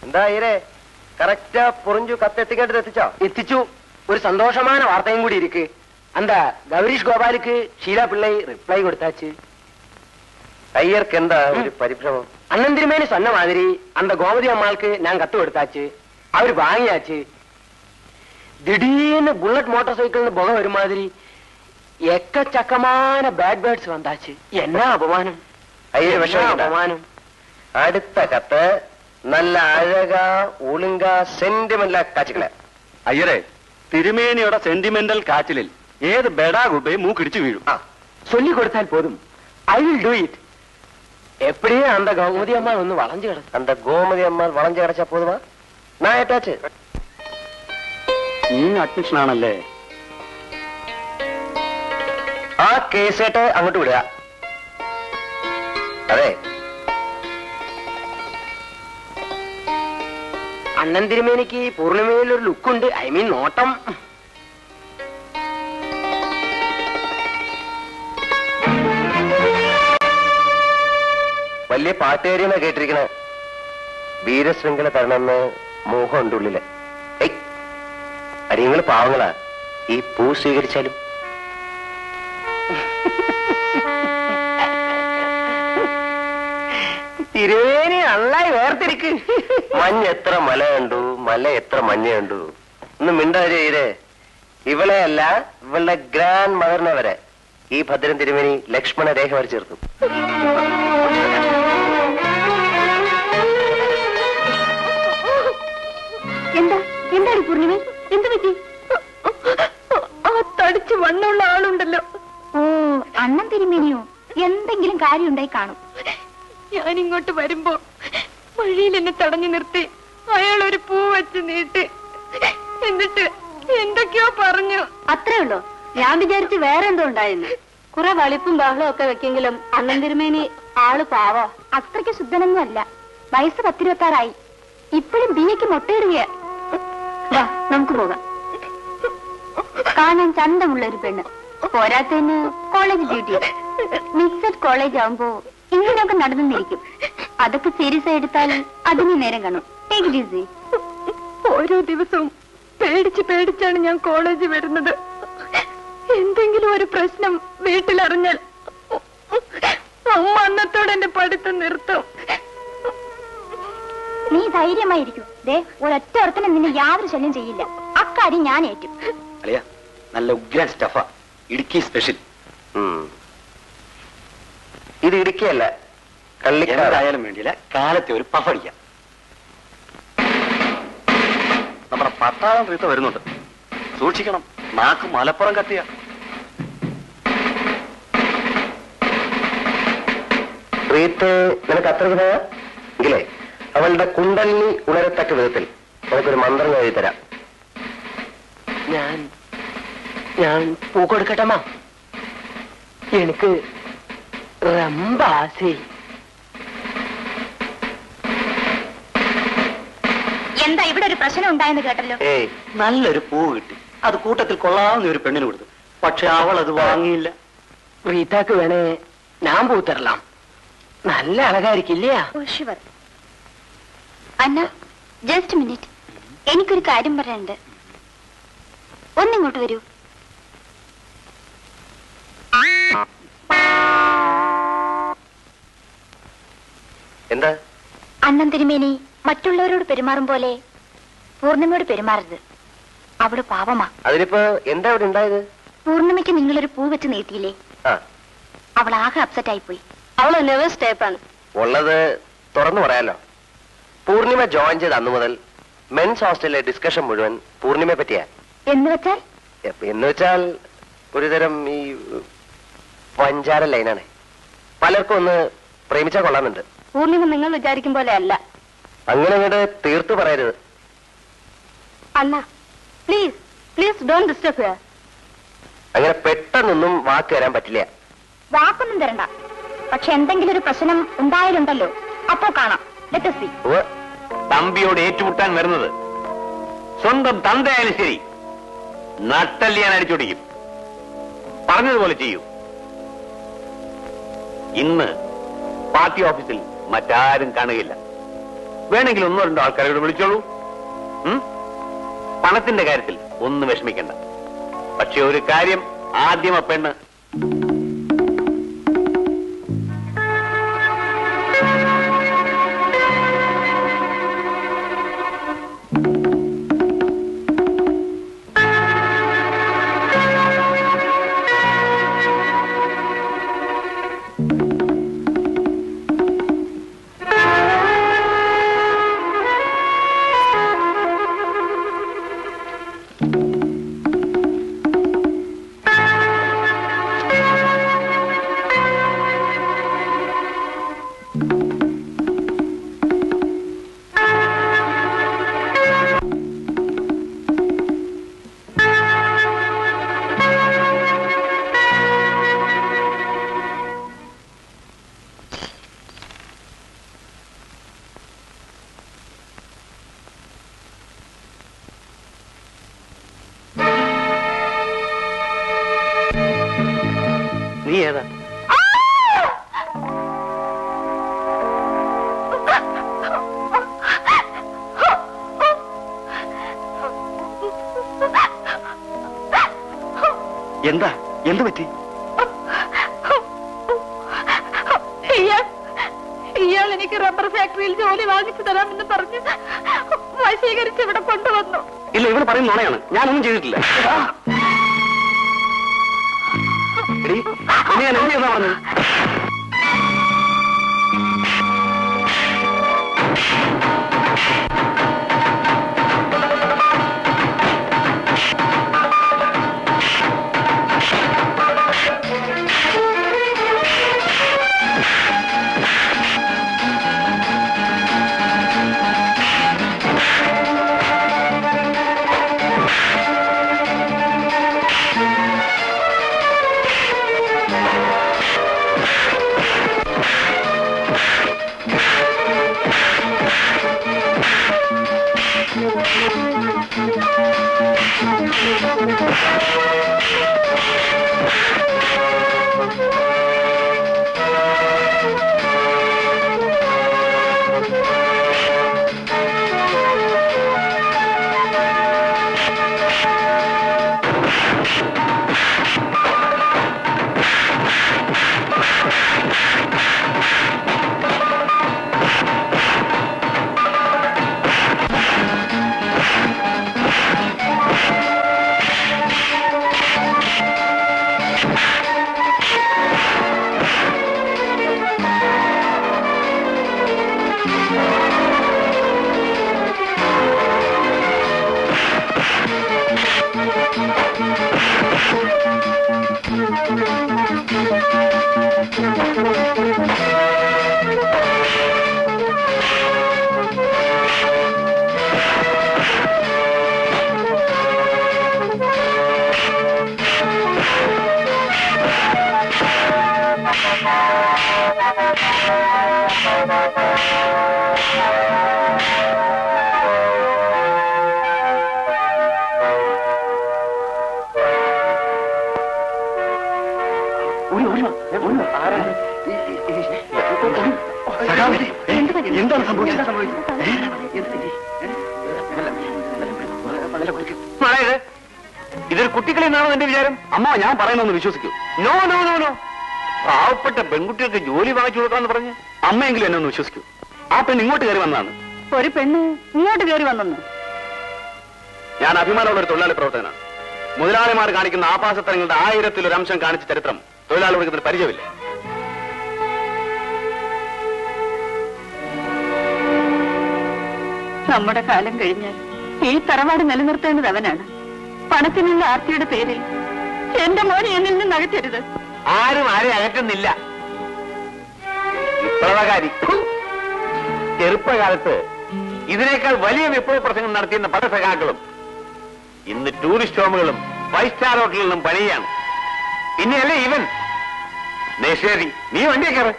എന്താ ഈരെ കറക്റ്റാ പൊറിഞ്ചു കത്തെത്തിക്കേണ്ടത് എത്തിച്ചോ? എത്തിച്ചു. ഒരു സന്തോഷமான വാർത്തയും കൂടി ഇരിക്ക്. എന്താ ഗൗരീഷ് ഗോപാലിക്ക് ഷീല പിള്ളை റിപ്ലൈ കൊടുത്താச்சு. അയ്യർക്ക് എന്താ ഒരു പരിഭ്രമം? அண்ணன் திருமேனி சொன்ன மாதிரி அந்த கோமதி அம்மாளுக்கு நான் கத்து கொடுத்தாச்சு. அவரு வாங்கியாச்சு. திடீர்னு புல்லட் மோட்டார் சைக்கிள்னு புகை வரும் மாதிரி எக்கச்சக்கமான பேட் பேர்ட்ஸ் வந்தாச்சு. என்ன அபமானம்! ஐயர் அபமானம். அடுத்த கத்தை நல்ல அழகா ஒழுங்கா சென்டிமெண்டலா காய்ச்சிக்கல. അയ്യരെ, തിരുമേനിയുടെ സെന്റിമെന്റൽ കാച്ചിലിൽ ഏത് ബെടാ ഗുബയും മൂക്കിടിച്ചു വീഴും. சொல்லி கொடுத்தால் போதும். I will do it. எப்படியே அந்த கோமதி அம்மா ஒன்னு வளைஞ்சு கிடக்கு. அந்த கோமதி அம்மா வளைஞ்சு கிடச்சா போதுமா? நான் ஏட்டாச்சு. നീ അഡ്മിഷൻ ആണല്ലേ? ആ കേസായിട്ട് അങ്ങോട്ട് വിടുക. അതെ, അണ്ണൻ തിരുമേനിക്ക് പൂർണിമയിൽ ഒരു ലുക്കുണ്ട്. ഐ മീൻ നോട്ടം. വലിയ പാട്ടുകാരിയെന്നാ കേട്ടിരിക്കണേ. വീരശൃംഖല തരണമെന്ന് മോഹമുണ്ട് ഉള്ളില്. അരിയങ്ങൾ പാവങ്ങളാ. ഈ പൂ സ്വീകരിച്ചാലും തിരുമേനി നന്നായി വേർതിരിക്ക്. മഞ്ഞ് എത്ര മല കണ്ടു, മല എത്ര മഞ്ഞ കണ്ടു. ഒന്ന് മിണ്ടാതിരേ. ഇവളെ അല്ല, ഇവളുടെ ഗ്രാൻഡ് മദറിനെ വരെ ഈ ഭദ്രൻ തിരുമേനി ലക്ഷ്മണ രേഖ വരച്ചേർത്തു. എന്താ എന്താണ് പൂർണിമ? എന്ത് പറ്റി? ആ തടിച്ച് വണ്ണുള്ള ആളുണ്ടല്ലോ. ഓ, അണ്ണൻ തിരുമേനിയോ? എന്തെങ്കിലും കാര്യം ഉണ്ടായി കാണും. ഞാനിങ്ങോട്ട് വരുമ്പോ വഴിയിൽ എന്നെ തടഞ്ഞു നിർത്തി അയാൾ ഒരു പൂ വെച്ച് നീട്ടി. എന്നിട്ട് എന്തൊക്കെയോ പറഞ്ഞു. അത്രേ ഉള്ളോ? ഞാൻ വിചാരിച്ച് വേറെ എന്തോ ഉണ്ടായിരുന്നു. കുറെ വളിപ്പും ബഹളവും ഒക്കെ വെക്കെങ്കിലും അണ്ണൻ തിരുമേനി ആള് പാവോ. അത്രയ്ക്ക് ശുദ്ധനൊന്നും അല്ല. വയസ്സ് 10-26 ഇപ്പോഴും ബിഎക്ക് മുട്ടയിടുകയാ. നമുക്ക് പോകാം. കാണാൻ ചന്തമുള്ള ഒരു പെണ്ണ്, പോരാത്തതിന് കോളേജ് ഡ്യൂട്ടി. മിക്സഡ് കോളേജ് ആവുമ്പോ ഇങ്ങനെയൊക്കെ നടന്നിരിക്കും. അതൊക്കെ സീരിയസ് ആയി എടുത്താൽ അതിന് നേരം കാണും. Take it easy. ഓരോ ദിവസവും പേടിച്ചാണ് ഞാൻ കോളേജിൽ വരുന്നത്. എന്തെങ്കിലും ഒരു പ്രശ്നം വീട്ടിലറിഞ്ഞാൽ അമ്മ അന്നത്തോടെ എന്റെ പഠിത്തം നിർത്തും. നീ ധൈര്യമായിരിക്കും. ഒരൊറ്റ ഓർത്തനെ നിന്നെ യാതൊരു ശല്യം ചെയ്യില്ല. അക്കാര്യം ഞാൻ ഏറ്റു. നല്ല ഉഗ്രൻ സ്റ്റഫാ. ഇടുക്കി സ്പെഷ്യൽ. ഇത് ഇടുക്കിയല്ല, കള്ളിക്കാരായാലും വേണ്ടിയില്ല. കാലത്തെ ഒരു പഫടിക്കാം. നമ്മുടെ പട്ടാളം റീത്ത വരുന്നുണ്ട്. സൂക്ഷിക്കണം. നാക്ക് മലപ്പുറം കത്തിയ. റീത്ത് നിനക്ക് അത്ര എങ്കിലേ അവളുടെ കുണ്ടലിനി ഉണരത്തക്ക വിധത്തിൽ നമുക്കൊരു മന്ത്രം എഴുതി തരാം. ഞാൻ പൂ കൊടുക്കട്ടമ്മ. എനിക്ക് ரொம்ப ஆசை. എന്താ ഇവിടെ ഒരു പ്രശ്നം ഉണ്ടായെന്ന് കേട്ടല്ലോ. നല്ലൊരു പൂ കിട്ടി. അത് കൂട്ടത്തിൽ കൊള്ളാവുന്ന ഒരു പെണ്ണിന് കൊടുത്തു. പക്ഷെ അവൾ അത് വാങ്ങിയില്ല. റീത്താക്ക് വേണേ ഞാൻ പൂ തരലാം. നല്ല അഴകായിരിക്കില്ല. അന്ന, ജസ്റ്റ് മിനിറ്റ്. എനിക്കൊരു കാര്യം പറയാനുണ്ട്. ഒന്നിങ്ങോട്ട് വരൂ. എന്താ? അണ്ണൻ തിരുമേനി മറ്റുള്ളവരോട് പെരുമാറും പോലെ പൂർണിമയോട് പെരുമാറരുത്. അവള് പാവമാ. അതിനിപ്പോ എന്താ അവിടെ ഉണ്ടായത്? പൂർണിമയ്ക്ക് നിങ്ങളൊരു പൂ വെച്ച് നീട്ടിയില്ലേ, അവൾ ആകെ അപ്സെറ്റ് ആയിപ്പോയി. അവൾ നെർവസ് ടൈപ്പാണ്. ഉള്ളത് തുറന്നു പറയാലോ. പൂർണിമ ജോയിൻ ചെയ്ത് അന്നു മുതൽ മെൻസ് ഹോസ്റ്റലിലെ ഡിസ്കഷൻ മുഴുവൻ പൂർണിമയെ പറ്റിയാ. എന്ന് വെച്ചാൽ ഒരുതരം ഈ പഞ്ചാര ലൈനാണ്. പലർക്കും ഒന്ന് പ്രേമിച്ചാൽ കൊള്ളാന്നുണ്ട്. പൂർണിമ നിങ്ങൾ വിചാരിക്കും പോലെ അല്ല. അങ്ങനെ അങ്ങോട്ട് തീർത്തു പറയരുത്. അല്ല, please please don't disturb Har. അങ്ങനെ പെട്ടെന്നൊന്നും വാക്ക് തരാൻ പറ്റില്ല. വാക്കൊന്നും തരണ്ട. പക്ഷെ എന്തെങ്കിലും ഒരു പ്രശ്നം ഉണ്ടായാലുണ്ടല്ലോ, അപ്പോ കാണാം. Let us see. തമ്പിയോട് ഏറ്റുമുട്ടാൻ വരുന്നത് സ്വന്തം തന്തയായാലും ശരി, നട്ടല് ഞാൻ അടിച്ചോടിക്കും. പറഞ്ഞതുപോലെ ചെയ്യൂ. ഇന്ന് പാർട്ടി ഓഫീസിൽ മറ്റാരും കാണുകയില്ല. വേണമെങ്കിൽ ഒന്നോ രണ്ടോ ആൾക്കാരോട് വിളിച്ചോളൂ. പണത്തിന്റെ കാര്യത്തിൽ ഒന്നും വിഷമിക്കണ്ട. പക്ഷെ ഒരു കാര്യം, ആദ്യം ആ പെണ്ണ് നീ ഏതാ? എന്താ? എന്ത് പറ്റി? ഇയാൾ എനിക്ക് റബ്ബർ ഫാക്ടറിയിൽ ജോലി വാങ്ങിച്ചു തരാമെന്ന് പറഞ്ഞ് വശീകരിച്ച് ഇവിടെ കൊണ്ടുവന്നു. ഇല്ല, ഇവള് പറയുന്ന നുണയാണ്. ഞാനൊന്നും ചെയ്തിട്ടില്ല. ഞാൻ എന്ത് ചെയ്യുന്ന പറഞ്ഞത്? എന്താണ് സംഭവിച്ചത്? ഇതൊരു കുട്ടികളെ എന്നാണോ എന്റെ വിചാരം? അമ്മ, ഞാൻ പറയുന്നൊന്ന് വിശ്വസിക്കൂ. നോ നോ നോ നോ, പാവപ്പെട്ട പെൺകുട്ടികൾക്ക് ജോലി വാങ്ങിച്ചു കൊടുക്കാന്ന് പറഞ്ഞ് അമ്മയെങ്കിലും എന്നെ ഒന്ന് വിശ്വസിക്കൂ. ആ പെണ്ണ് ഇങ്ങോട്ട് കയറി വന്നതാണ്. ഒരു പെണ്ണ് ഇങ്ങോട്ട് കയറി വന്നു. ഞാൻ അഭിമാനമുള്ള ഒരു തൊഴിലാളി പ്രവർത്തകനാണ്. മുതലാളിമാർ കാണിക്കുന്ന ആഭാസത്തരങ്ങളുടെ 1000-ൽ 1 അംശം കാണിച്ച ചരിത്രം തൊഴിലാളികൾക്ക് ഇതിന് പരിചയമില്ല. നമ്മുടെ കാലം കഴിഞ്ഞാൽ ഈ തറവാട് നിലനിർത്തേണ്ടത് അവനാണ്. പണത്തിനുള്ള ആർത്തിയുടെ പേരിൽ എന്റെ മോനെ എന്നിൽ നിന്ന് അകറ്റരുത്. ആരും ആരെ അകറ്റുന്നില്ല. വിപ്ലവകാരി ചെറുപ്പകാലത്ത് ഇതിനേക്കാൾ വലിയ വിപ്ലവ പ്രസംഗം നടത്തിയെന്ന പല സഖാക്കളും ഇന്ന് ടൂറിസ്റ്റ് ഹോമുകളും 5 സ്റ്റാർ ഹോട്ടലുകളിലും പണിയാണ്. പിന്നെയല്ലേ ഇവൻ. ശരി, നീ വണ്ടിയെ കയറ്.